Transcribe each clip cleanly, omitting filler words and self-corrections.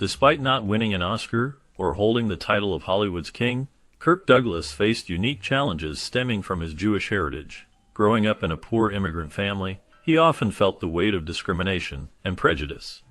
Despite not winning an Oscar or holding the title of Hollywood's king, Kirk Douglas faced unique challenges stemming from his Jewish heritage. Growing up in a poor immigrant family, he often felt the weight of discrimination and prejudice.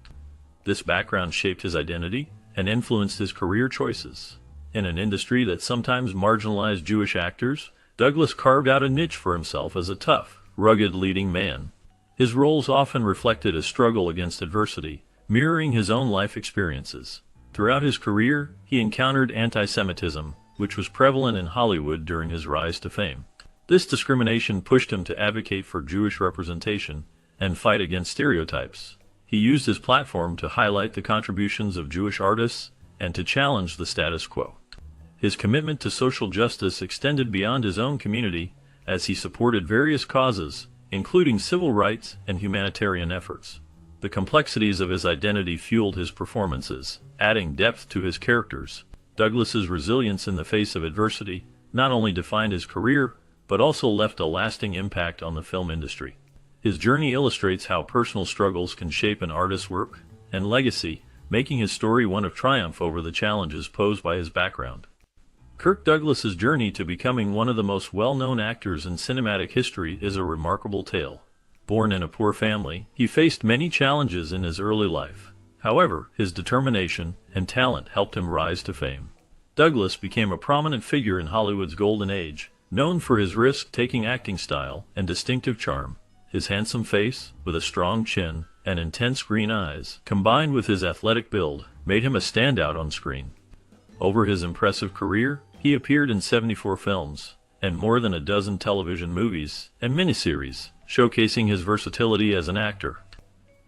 This background shaped his identity and influenced his career choices. In an industry that sometimes marginalized Jewish actors, Douglas carved out a niche for himself as a tough, rugged leading man. His roles often reflected a struggle against adversity, mirroring his own life experiences. Throughout his career, he encountered anti-Semitism, which was prevalent in Hollywood during his rise to fame. This discrimination pushed him to advocate for Jewish representation and fight against stereotypes. He used his platform to highlight the contributions of Jewish artists and to challenge the status quo. His commitment to social justice extended beyond his own community as he supported various causes, including civil rights and humanitarian efforts. The complexities of his identity fueled his performances, adding depth to his characters. Douglas's resilience in the face of adversity not only defined his career, but also left a lasting impact on the film industry. His journey illustrates how personal struggles can shape an artist's work and legacy, making his story one of triumph over the challenges posed by his background. Kirk Douglas's journey to becoming one of the most well-known actors in cinematic history is a remarkable tale. Born in a poor family, he faced many challenges in his early life. However, his determination and talent helped him rise to fame. Douglas became a prominent figure in Hollywood's golden age, known for his risk-taking acting style and distinctive charm. His handsome face, with a strong chin and intense green eyes, combined with his athletic build, made him a standout on screen. Over his impressive career, he appeared in 74 films and more than a dozen television movies and miniseries, showcasing his versatility as an actor.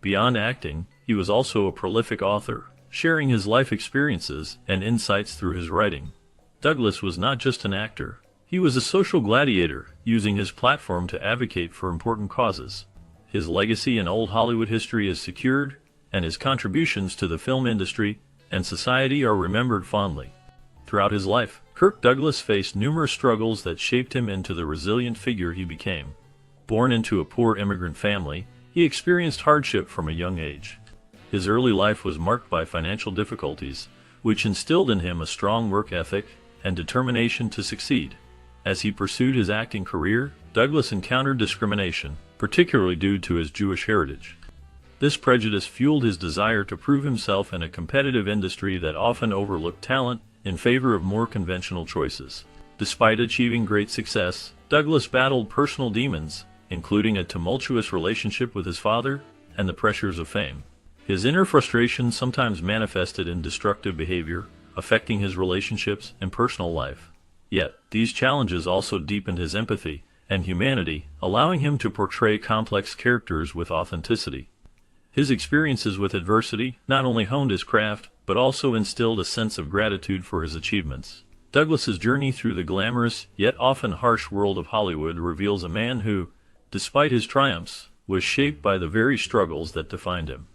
Beyond acting, he was also a prolific author, sharing his life experiences and insights through his writing. Douglas was not just an actor. He was a social gladiator, using his platform to advocate for important causes. His legacy in old Hollywood history is secured, and his contributions to the film industry and society are remembered fondly. Throughout his life, Kirk Douglas faced numerous struggles that shaped him into the resilient figure he became. Born into a poor immigrant family, he experienced hardship from a young age. His early life was marked by financial difficulties, which instilled in him a strong work ethic and determination to succeed. As he pursued his acting career, Douglas encountered discrimination, particularly due to his Jewish heritage. This prejudice fueled his desire to prove himself in a competitive industry that often overlooked talent in favor of more conventional choices. Despite achieving great success, Douglas battled personal demons, including a tumultuous relationship with his father and the pressures of fame. His inner frustration sometimes manifested in destructive behavior, affecting his relationships and personal life. Yet, these challenges also deepened his empathy and humanity, allowing him to portray complex characters with authenticity. His experiences with adversity not only honed his craft, but also instilled a sense of gratitude for his achievements. Douglas's journey through the glamorous, yet often harsh world of Hollywood reveals a man who, despite his triumphs, was shaped by the very struggles that defined him.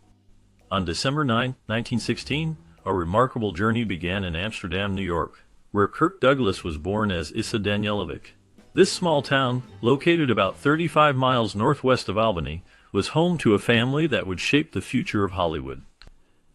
On December 9, 1916, a remarkable journey began in Amsterdam, New York, where Kirk Douglas was born as Issa Danielewicz. This small town, located about 35 miles northwest of Albany, was home to a family that would shape the future of Hollywood.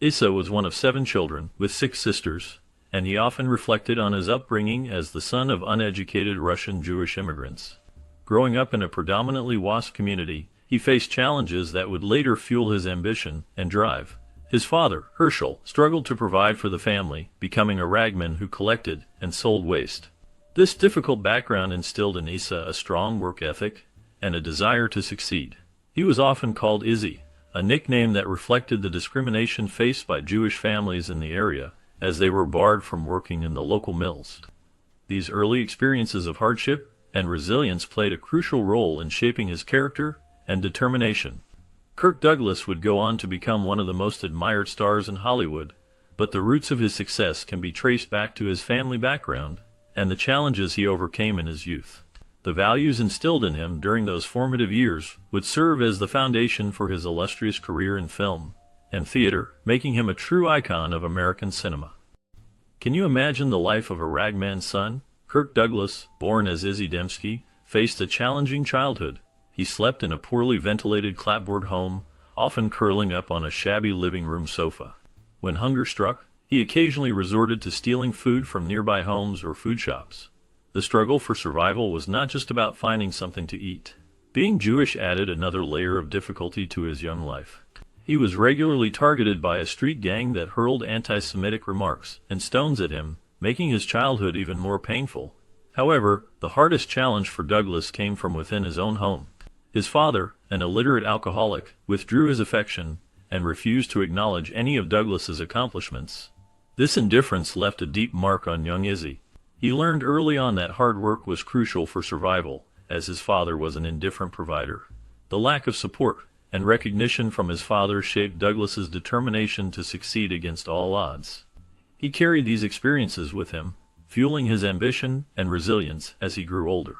Issa was one of 7 children, with 6 sisters, and he often reflected on his upbringing as the son of uneducated Russian Jewish immigrants. Growing up in a predominantly WASP community, he faced challenges that would later fuel his ambition and drive. His father, Herschel, struggled to provide for the family, becoming a ragman who collected and sold waste. This difficult background instilled in Issa a strong work ethic and a desire to succeed. He was often called Izzy, a nickname that reflected the discrimination faced by Jewish families in the area, as they were barred from working in the local mills. These early experiences of hardship and resilience played a crucial role in shaping his character and determination. Kirk Douglas would go on to become one of the most admired stars in Hollywood, but the roots of his success can be traced back to his family background and the challenges he overcame in his youth. The values instilled in him during those formative years would serve as the foundation for his illustrious career in film and theater, making him a true icon of American cinema. Can you imagine the life of a ragman's son? Kirk Douglas, born as Izzy Dembski, faced a challenging childhood. He slept in a poorly ventilated clapboard home, often curling up on a shabby living room sofa. When hunger struck, he occasionally resorted to stealing food from nearby homes or food shops. The struggle for survival was not just about finding something to eat. Being Jewish added another layer of difficulty to his young life. He was regularly targeted by a street gang that hurled anti-Semitic remarks and stones at him, making his childhood even more painful. However, the hardest challenge for Douglas came from within his own home. His father, an illiterate alcoholic, withdrew his affection and refused to acknowledge any of Douglas's accomplishments. This indifference left a deep mark on young Izzy. He learned early on that hard work was crucial for survival, as his father was an indifferent provider. The lack of support and recognition from his father shaped Douglas's determination to succeed against all odds. He carried these experiences with him, fueling his ambition and resilience as he grew older.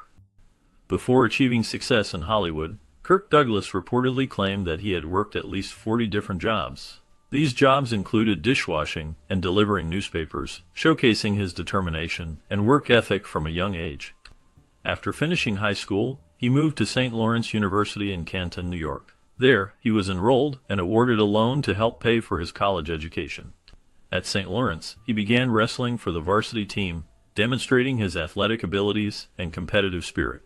Before achieving success in Hollywood, Kirk Douglas reportedly claimed that he had worked at least 40 different jobs. These jobs included dishwashing and delivering newspapers, showcasing his determination and work ethic from a young age. After finishing high school, he moved to St. Lawrence University in Canton, New York. There, he was enrolled and awarded a loan to help pay for his college education. At St. Lawrence, he began wrestling for the varsity team, demonstrating his athletic abilities and competitive spirit.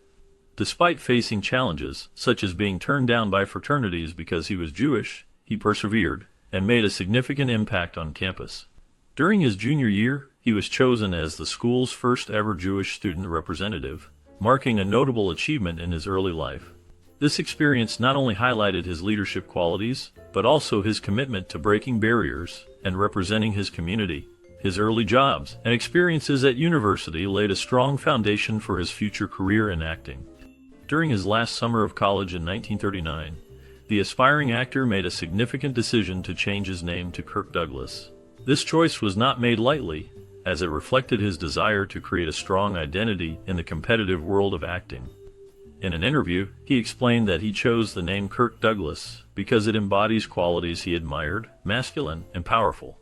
Despite facing challenges, such as being turned down by fraternities because he was Jewish, he persevered and made a significant impact on campus. During his junior year, he was chosen as the school's first ever Jewish student representative, marking a notable achievement in his early life. This experience not only highlighted his leadership qualities, but also his commitment to breaking barriers and representing his community. His early jobs and experiences at university laid a strong foundation for his future career in acting. During his last summer of college in 1939, the aspiring actor made a significant decision to change his name to Kirk Douglas. This choice was not made lightly, as it reflected his desire to create a strong identity in the competitive world of acting. In an interview, he explained that he chose the name Kirk Douglas because it embodies qualities he admired, masculine and powerful.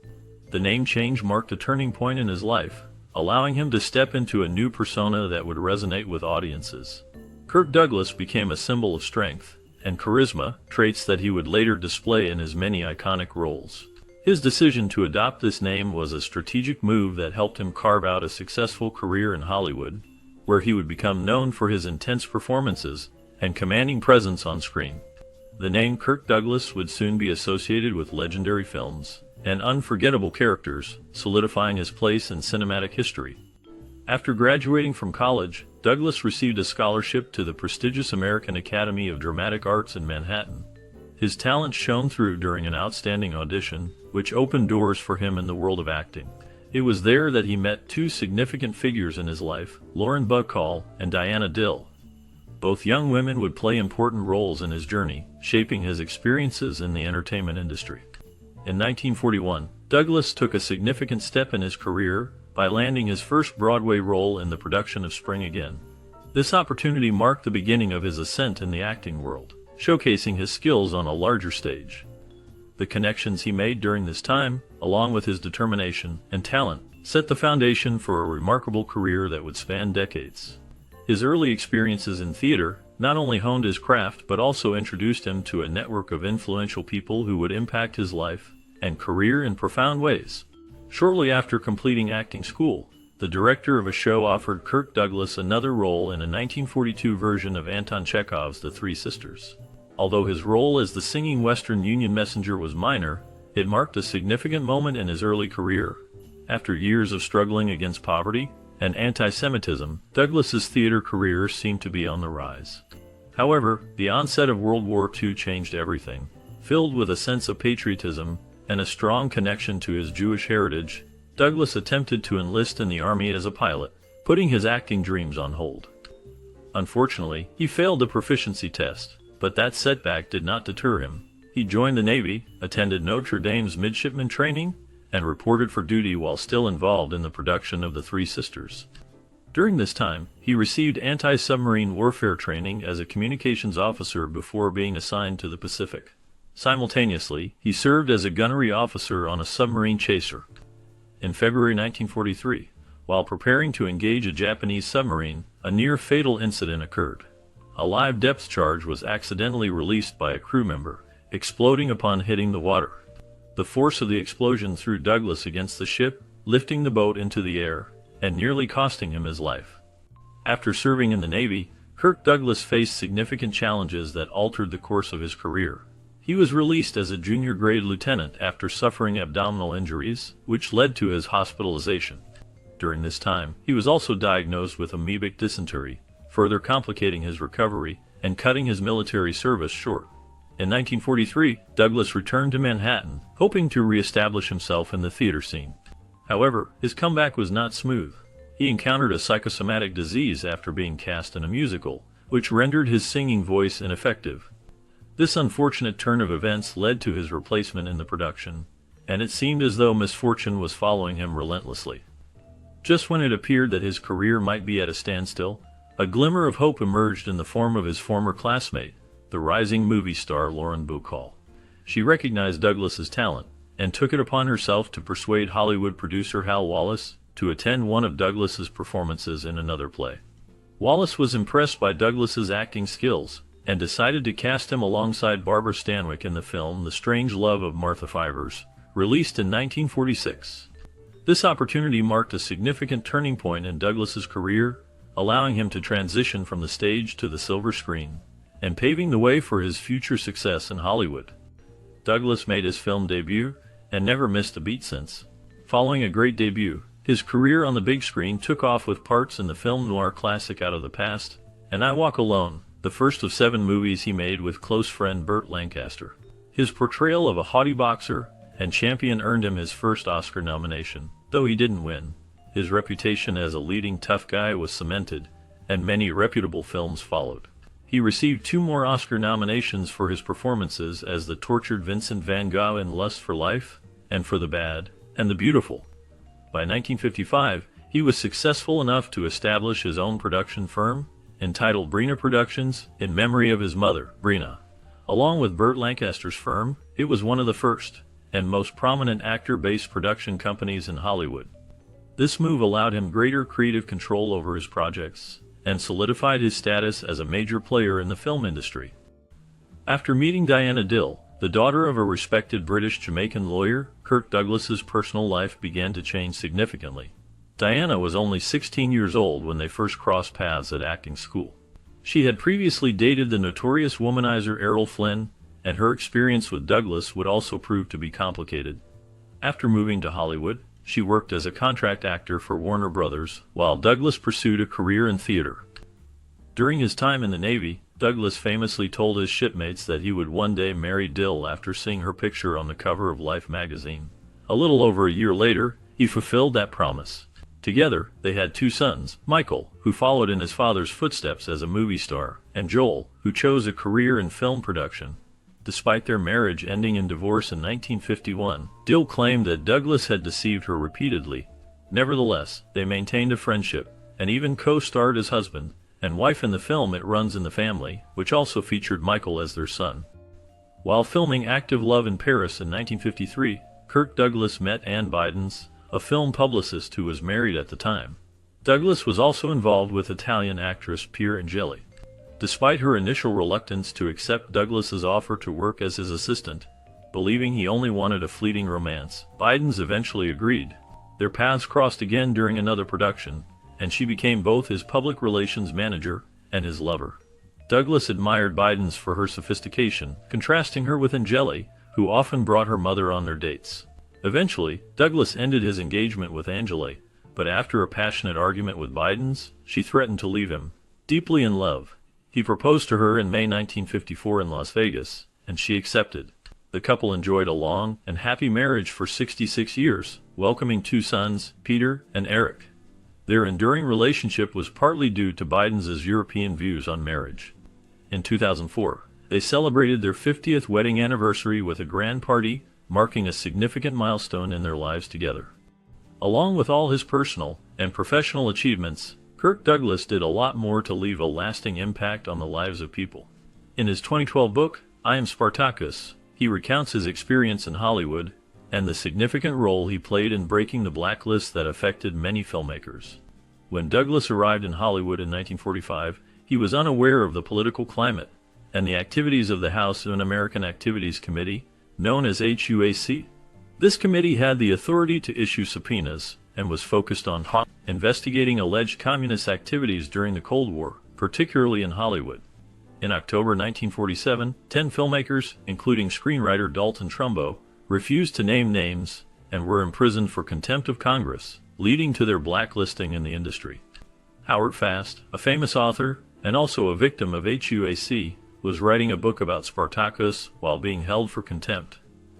The name change marked a turning point in his life, allowing him to step into a new persona that would resonate with audiences. Kirk Douglas became a symbol of strength and charisma, traits that he would later display in his many iconic roles. His decision to adopt this name was a strategic move that helped him carve out a successful career in Hollywood, where he would become known for his intense performances and commanding presence on screen. The name Kirk Douglas would soon be associated with legendary films and unforgettable characters, solidifying his place in cinematic history. After graduating from college, Douglas received a scholarship to the prestigious American Academy of Dramatic Arts in Manhattan. His talent shone through during an outstanding audition, which opened doors for him in the world of acting. It was there that he met two significant figures in his life, Lauren Bacall and Diana Dill. Both young women would play important roles in his journey, shaping his experiences in the entertainment industry. In 1941, Douglas took a significant step in his career by landing his first Broadway role in the production of Spring Again. This opportunity marked the beginning of his ascent in the acting world, showcasing his skills on a larger stage. The connections he made during this time, along with his determination and talent, set the foundation for a remarkable career that would span decades. His early experiences in theater not only honed his craft but also introduced him to a network of influential people who would impact his life and career in profound ways. Shortly after completing acting school, the director of a show offered Kirk Douglas another role in a 1942 version of Anton Chekhov's The Three Sisters. Although his role as the singing Western Union messenger was minor, it marked a significant moment in his early career. After years of struggling against poverty and anti-Semitism, Douglas's theater career seemed to be on the rise. However, the onset of World War II changed everything. Filled with a sense of patriotism and a strong connection to his Jewish heritage, Douglas attempted to enlist in the Army as a pilot, putting his acting dreams on hold. Unfortunately, he failed the proficiency test, but that setback did not deter him. He joined the Navy, attended Notre Dame's midshipman training, and reported for duty while still involved in the production of The Three Sisters. During this time, he received anti-submarine warfare training as a communications officer before being assigned to the Pacific. Simultaneously, he served as a gunnery officer on a submarine chaser. In February 1943, while preparing to engage a Japanese submarine, a near-fatal incident occurred. A live depth charge was accidentally released by a crew member, exploding upon hitting the water. The force of the explosion threw Douglas against the ship, lifting the boat into the air, and nearly costing him his life. After serving in the Navy, Kirk Douglas faced significant challenges that altered the course of his career. He was released as a junior-grade lieutenant after suffering abdominal injuries, which led to his hospitalization. During this time, he was also diagnosed with amoebic dysentery, further complicating his recovery and cutting his military service short. In 1943, Douglas returned to Manhattan, hoping to re-establish himself in the theater scene. However, his comeback was not smooth. He encountered a psychosomatic disease after being cast in a musical, which rendered his singing voice ineffective. This unfortunate turn of events led to his replacement in the production, and it seemed as though misfortune was following him relentlessly. Just when it appeared that his career might be at a standstill, a glimmer of hope emerged in the form of his former classmate, the rising movie star Lauren Bacall. She recognized Douglas's talent and took it upon herself to persuade Hollywood producer Hal Wallis to attend one of Douglas's performances in another play. Wallis was impressed by Douglas's acting skills and decided to cast him alongside Barbara Stanwyck in the film The Strange Love of Martha Fivers, released in 1946. This opportunity marked a significant turning point in Douglas's career, allowing him to transition from the stage to the silver screen, and paving the way for his future success in Hollywood. Douglas made his film debut and never missed a beat since. Following a great debut, his career on the big screen took off with parts in the film noir classic Out of the Past and I Walk Alone, the first of 7 movies he made with close friend Burt Lancaster. His portrayal of a haughty boxer and champion earned him his first Oscar nomination, though he didn't win. His reputation as a leading tough guy was cemented, and many reputable films followed. He received 2 more Oscar nominations for his performances as the tortured Vincent van Gogh in Lust for Life, and For the Bad and the Beautiful. By 1955, he was successful enough to establish his own production firm, entitled Brina Productions, in memory of his mother, Brina. Along with Burt Lancaster's firm, it was one of the first and most prominent actor-based production companies in Hollywood. This move allowed him greater creative control over his projects and solidified his status as a major player in the film industry. After meeting Diana Dill, the daughter of a respected British-Jamaican lawyer, Kirk Douglas's personal life began to change significantly. Diana was only 16 years old when they first crossed paths at acting school. She had previously dated the notorious womanizer Errol Flynn, and her experience with Douglas would also prove to be complicated. After moving to Hollywood, she worked as a contract actor for Warner Brothers, while Douglas pursued a career in theater. During his time in the Navy, Douglas famously told his shipmates that he would one day marry Dill after seeing her picture on the cover of Life magazine. A little over a year later, he fulfilled that promise. Together, they had 2 sons, Michael, who followed in his father's footsteps as a movie star, and Joel, who chose a career in film production. Despite their marriage ending in divorce in 1951, Dill claimed that Douglas had deceived her repeatedly. Nevertheless, they maintained a friendship, and even co-starred as husband and wife in the film It Runs in the Family, which also featured Michael as their son. While filming Active Love in Paris in 1953, Kirk Douglas met Ann Bidens, a film publicist who was married at the time. Douglas was also involved with Italian actress Pier Angeli. Despite her initial reluctance to accept Douglas's offer to work as his assistant, believing he only wanted a fleeting romance, Bidens eventually agreed. Their paths crossed again during another production, and she became both his public relations manager and his lover. Douglas admired Bidens for her sophistication, contrasting her with Angeli, who often brought her mother on their dates. Eventually, Douglas ended his engagement with Angeli, but after a passionate argument with Bidens, she threatened to leave him. Deeply in love, he proposed to her in May 1954 in Las Vegas, and she accepted. The couple enjoyed a long and happy marriage for 66 years, welcoming 2 sons, Peter and Eric. Their enduring relationship was partly due to Bidens' European views on marriage. In 2004, they celebrated their 50th wedding anniversary with a grand party, marking a significant milestone in their lives together. Along with all his personal and professional achievements, Kirk Douglas did a lot more to leave a lasting impact on the lives of people. In his 2012 book, I Am Spartacus, he recounts his experience in Hollywood and the significant role he played in breaking the blacklist that affected many filmmakers. When Douglas arrived in Hollywood in 1945, he was unaware of the political climate and the activities of the House Un-American Activities Committee, known as HUAC. This committee had the authority to issue subpoenas and was focused on investigating alleged communist activities during the Cold War, particularly in Hollywood. In October 1947, 10 filmmakers, including screenwriter Dalton Trumbo, refused to name names and were imprisoned for contempt of Congress, leading to their blacklisting in the industry. Howard Fast, a famous author and also a victim of HUAC, was writing a book about Spartacus while being held for contempt.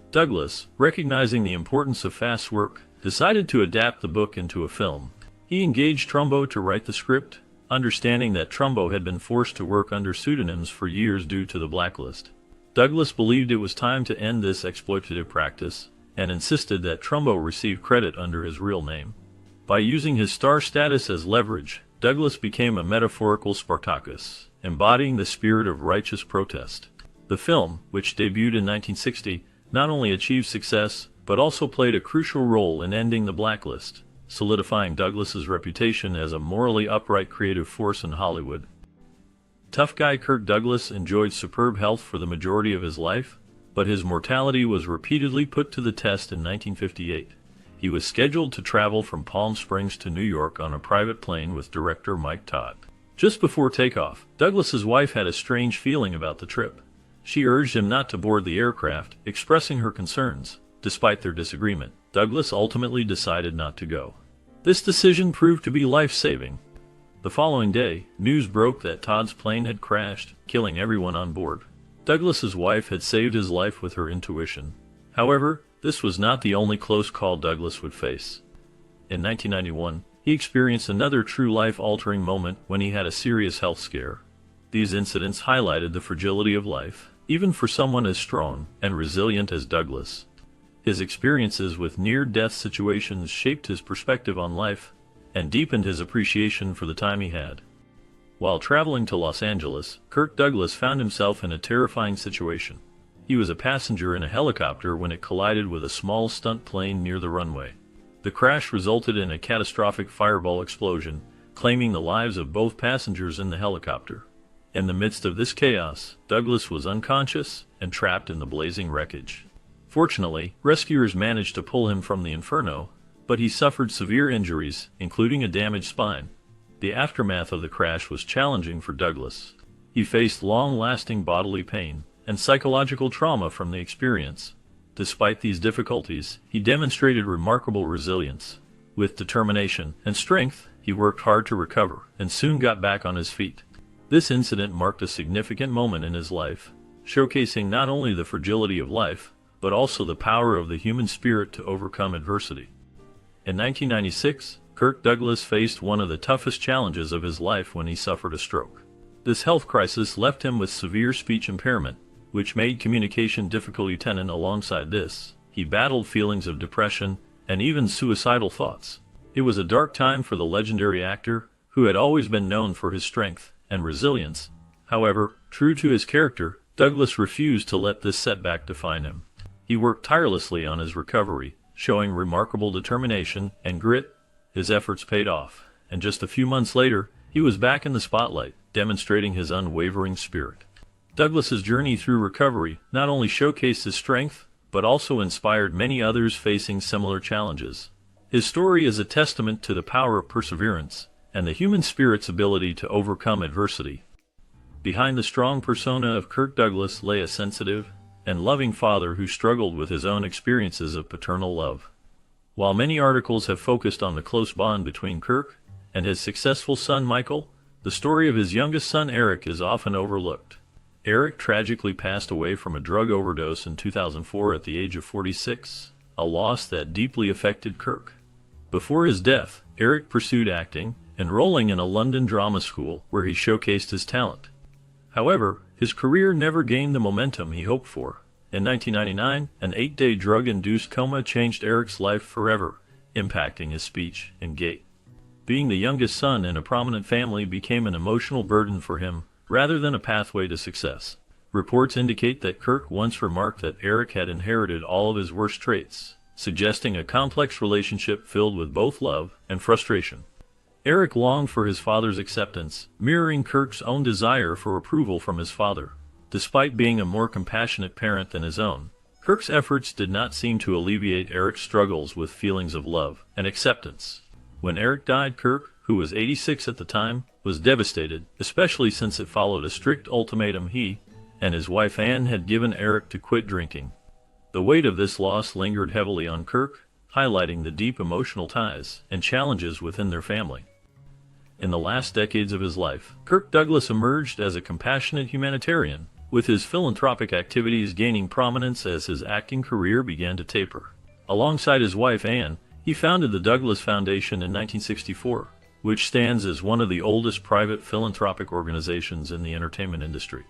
Douglas, recognizing the importance of Fast's work, decided to adapt the book into a film. He engaged Trumbo to write the script, understanding that Trumbo had been forced to work under pseudonyms for years due to the blacklist. Douglas believed it was time to end this exploitative practice and insisted that Trumbo receive credit under his real name. By using his star status as leverage, Douglas became a metaphorical Spartacus, embodying the spirit of righteous protest. The film, which debuted in 1960, not only achieved success, but also played a crucial role in ending the blacklist, solidifying Douglas's reputation as a morally upright creative force in Hollywood. Tough guy Kirk Douglas enjoyed superb health for the majority of his life, but his mortality was repeatedly put to the test in 1958. He was scheduled to travel from Palm Springs to New York on a private plane with director Mike Todd. Just before takeoff, Douglas's wife had a strange feeling about the trip. She urged him not to board the aircraft, expressing her concerns. Despite their disagreement, Douglas ultimately decided not to go. This decision proved to be life-saving. The following day, news broke that Todd's plane had crashed, killing everyone on board. Douglas's wife had saved his life with her intuition. However, this was not the only close call Douglas would face. In 1991, he experienced another true life-altering moment when he had a serious health scare. These incidents highlighted the fragility of life, even for someone as strong and resilient as Douglas. His experiences with near-death situations shaped his perspective on life and deepened his appreciation for the time he had. While traveling to Los Angeles, Kirk Douglas found himself in a terrifying situation. He was a passenger in a helicopter when it collided with a small stunt plane near the runway. The crash resulted in a catastrophic fireball explosion, claiming the lives of both passengers in the helicopter. In the midst of this chaos, Douglas was unconscious and trapped in the blazing wreckage. Fortunately, rescuers managed to pull him from the inferno, but he suffered severe injuries, including a damaged spine. The aftermath of the crash was challenging for Douglas. He faced long-lasting bodily pain and psychological trauma from the experience. Despite these difficulties, he demonstrated remarkable resilience. With determination and strength, he worked hard to recover and soon got back on his feet. This incident marked a significant moment in his life, showcasing not only the fragility of life, but also the power of the human spirit to overcome adversity. In 1996, Kirk Douglas faced one of the toughest challenges of his life when he suffered a stroke. This health crisis left him with severe speech impairment, which made communication difficult. Alongside this, he battled feelings of depression and even suicidal thoughts. It was a dark time for the legendary actor, who had always been known for his strength and resilience. However, true to his character, Douglas refused to let this setback define him. He worked tirelessly on his recovery, showing remarkable determination and grit. His efforts paid off, and just a few months later, he was back in the spotlight, demonstrating his unwavering spirit. Douglas's journey through recovery not only showcased his strength, but also inspired many others facing similar challenges. His story is a testament to the power of perseverance and the human spirit's ability to overcome adversity. Behind the strong persona of Kirk Douglas lay a sensitive and loving father who struggled with his own experiences of paternal love. While many articles have focused on the close bond between Kirk and his successful son Michael, the story of his youngest son Eric is often overlooked. Eric tragically passed away from a drug overdose in 2004 at the age of 46, a loss that deeply affected Kirk. Before his death, Eric pursued acting, enrolling in a London drama school where he showcased his talent. However, his career never gained the momentum he hoped for. In 1999, an 8-day drug-induced coma changed Eric's life forever, impacting his speech and gait. Being the youngest son in a prominent family became an emotional burden for him, rather than a pathway to success. Reports indicate that Kirk once remarked that Eric had inherited all of his worst traits, suggesting a complex relationship filled with both love and frustration. Eric longed for his father's acceptance, mirroring Kirk's own desire for approval from his father. Despite being a more compassionate parent than his own, Kirk's efforts did not seem to alleviate Eric's struggles with feelings of love and acceptance. When Eric died, Kirk, who was 86 at the time, was devastated, especially since it followed a strict ultimatum he and his wife Anne had given Eric to quit drinking. The weight of this loss lingered heavily on Kirk, highlighting the deep emotional ties and challenges within their family. In the last decades of his life, Kirk Douglas emerged as a compassionate humanitarian, with his philanthropic activities gaining prominence as his acting career began to taper. Alongside his wife Anne, he founded the Douglas Foundation in 1964, which stands as one of the oldest private philanthropic organizations in the entertainment industry.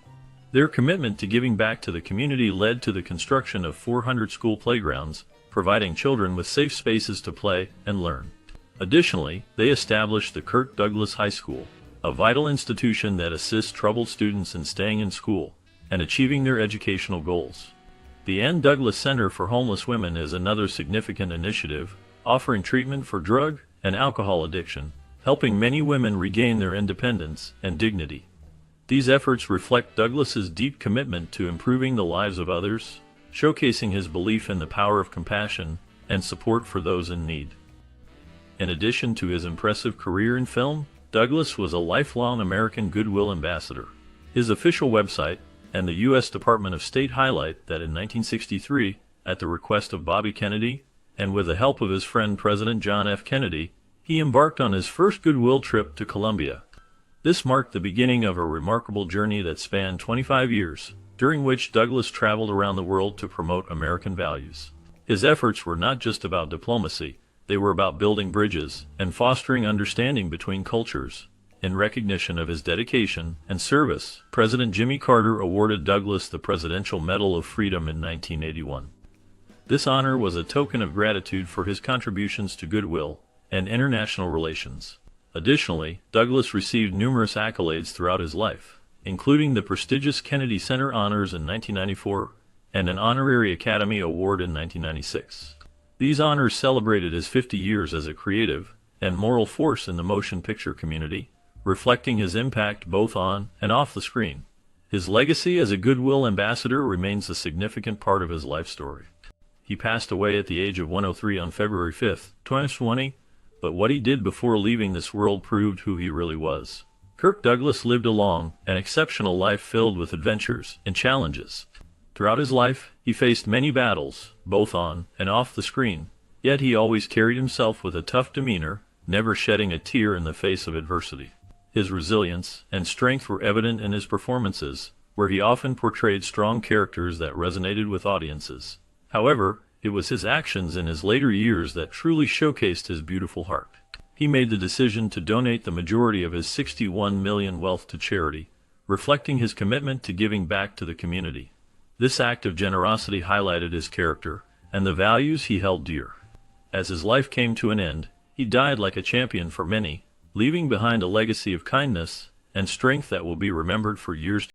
Their commitment to giving back to the community led to the construction of 400 school playgrounds, providing children with safe spaces to play and learn. Additionally, they established the Kirk Douglas High School, a vital institution that assists troubled students in staying in school and achieving their educational goals. The Ann Douglas Center for Homeless Women is another significant initiative, offering treatment for drug and alcohol addiction, helping many women regain their independence and dignity. These efforts reflect Douglas's deep commitment to improving the lives of others, showcasing his belief in the power of compassion and support for those in need. In addition to his impressive career in film, Douglas was a lifelong American Goodwill ambassador. His official website and the U.S. Department of State highlight that in 1963, at the request of Bobby Kennedy, and with the help of his friend President John F. Kennedy, he embarked on his first Goodwill trip to Colombia. This marked the beginning of a remarkable journey that spanned 25 years, during which Douglas traveled around the world to promote American values. His efforts were not just about diplomacy, they were about building bridges and fostering understanding between cultures. In recognition of his dedication and service, President Jimmy Carter awarded Douglas the Presidential Medal of Freedom in 1981. This honor was a token of gratitude for his contributions to goodwill and international relations. Additionally, Douglas received numerous accolades throughout his life, including the prestigious Kennedy Center Honors in 1994 and an Honorary Academy Award in 1996. These honors celebrated his 50 years as a creative and moral force in the motion picture community, reflecting his impact both on and off the screen. His legacy as a Goodwill ambassador remains a significant part of his life story. He passed away at the age of 103 on February 5, 2020, but what he did before leaving this world proved who he really was. Kirk Douglas lived a long and exceptional life filled with adventures and challenges. Throughout his life, he faced many battles, both on and off the screen, yet he always carried himself with a tough demeanor, never shedding a tear in the face of adversity. His resilience and strength were evident in his performances, where he often portrayed strong characters that resonated with audiences. However, it was his actions in his later years that truly showcased his beautiful heart. He made the decision to donate the majority of his $61 million wealth to charity, reflecting his commitment to giving back to the community. This act of generosity highlighted his character and the values he held dear. As his life came to an end, he died like a champion for many, leaving behind a legacy of kindness and strength that will be remembered for years